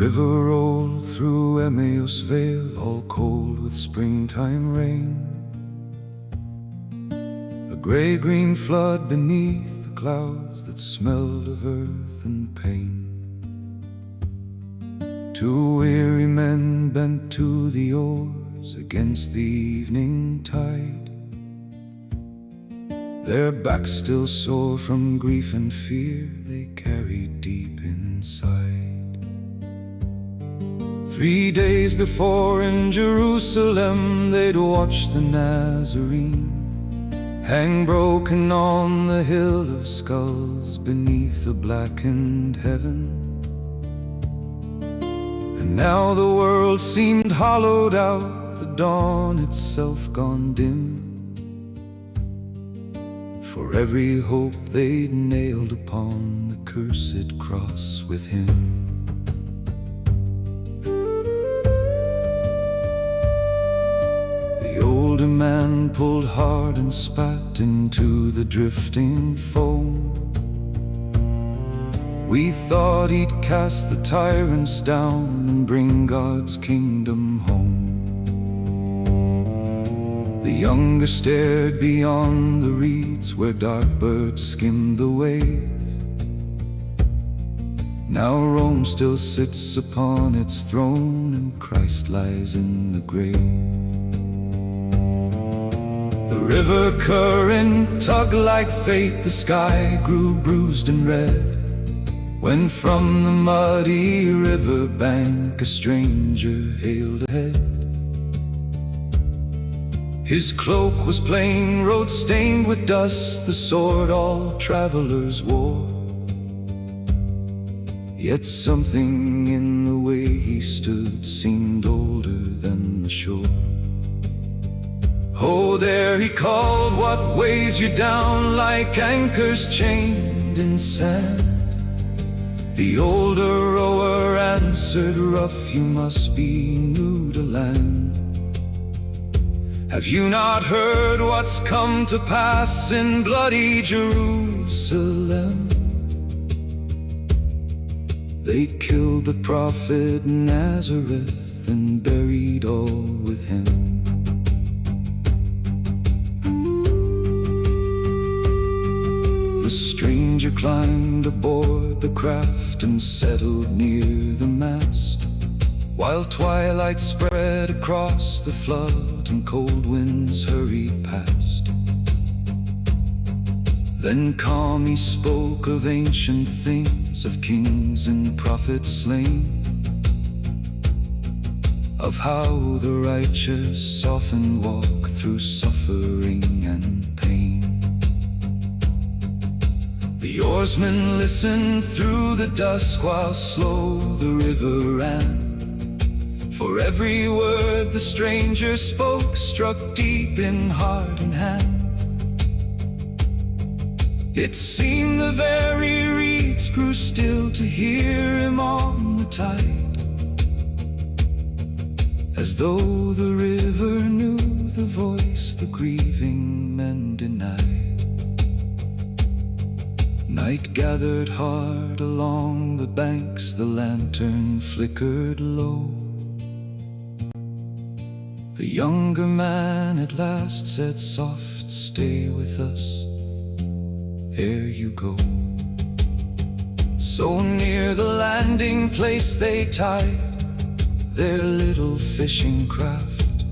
river rolled through Emmaus vale, all cold with springtime rain. A gray-green flood beneath the clouds that smelled of earth and pain. Two weary men bent to the oars against the evening tide, their backs still sore from grief and fear they carried deep inside. 3 days before in Jerusalem they'd watched the Nazarene hang broken on the hill of skulls beneath the blackened heaven. And now the world seemed hollowed out, the dawn itself gone dim, for every hope they'd nailed upon the cursed cross with him. The older man pulled hard and spat into the drifting foam. We thought he'd cast the tyrants down and bring God's kingdom home. The younger stared beyond the reeds where dark birds skimmed the wave. Now Rome still sits upon its throne and Christ lies in the grave. The river current tugged like fate, the sky grew bruised and red, when from the muddy river bank a stranger hailed ahead. His cloak was plain, road stained with dust, the sword all travelers wore. Yet something in the way he stood seemed older than the shore. Oh, there he called, what weighs you down like anchors chained in sand? The older rower answered, rough, you must be new to land. Have you not heard what's come to pass in bloody Jerusalem? They killed the prophet Nazareth and buried all with him. The stranger climbed aboard the craft and settled near the mast, while twilight spread across the flood and cold winds hurried past. Then calm he spoke of ancient things, of kings and prophets slain, of how the righteous often walk through suffering and pain. The oarsmen listened through the dusk while slow the river ran, for every word the stranger spoke struck deep in heart and hand. It seemed the very reeds grew still to hear him on the tide, as though the river knew the voice the grieving men denied. Night gathered hard along the banks, the lantern flickered low. The younger man at last said soft, stay with us ere you go. So near the landing place they tied their little fishing craft,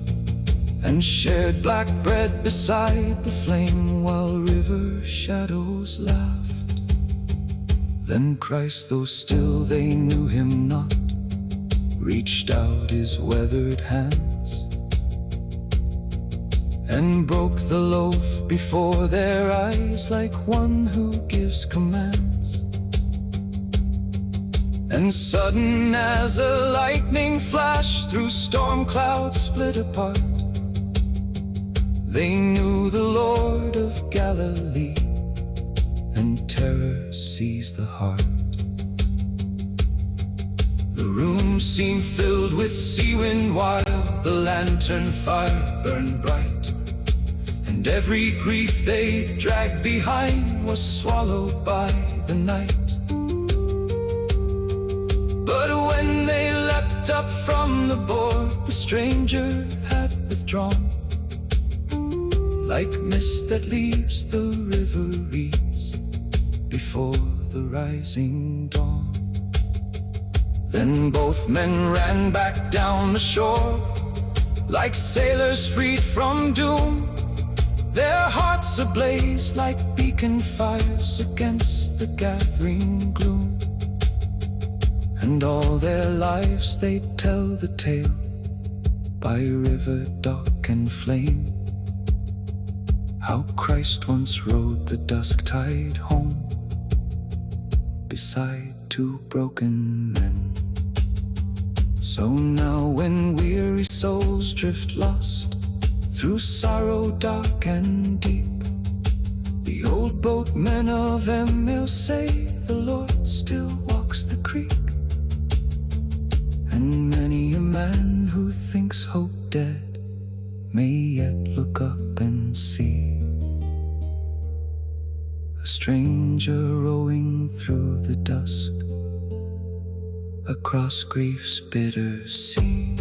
and shared black bread beside the flame while river shadows laughed. Then Christ, though still they knew him not, reached out his weathered hands and broke the loaf before their eyes like one who gives commands. And sudden as a lightning flash through storm clouds split apart, they knew the Lord of Galilee, and terror seized the heart. The room seemed filled with sea wind while the lantern fire burned bright, and every grief they dragged behind was swallowed by the night. But when they from the board the stranger had withdrawn. Like mist that leaves the river reeds before the rising dawn. Then both men ran back down the shore, like sailors freed from doom, their hearts ablaze like beacon fires against the gathering gloom. And all their lives they tell the tale by river dark and flame, how Christ once rode the dusk-tide home beside two broken men. So now when weary souls drift lost through sorrow dark and deep, the old boatmen of Emmaus say the Lord still walks the creek. And many a man who thinks hope dead may yet look up and see a stranger rowing through the dusk across grief's bitter sea.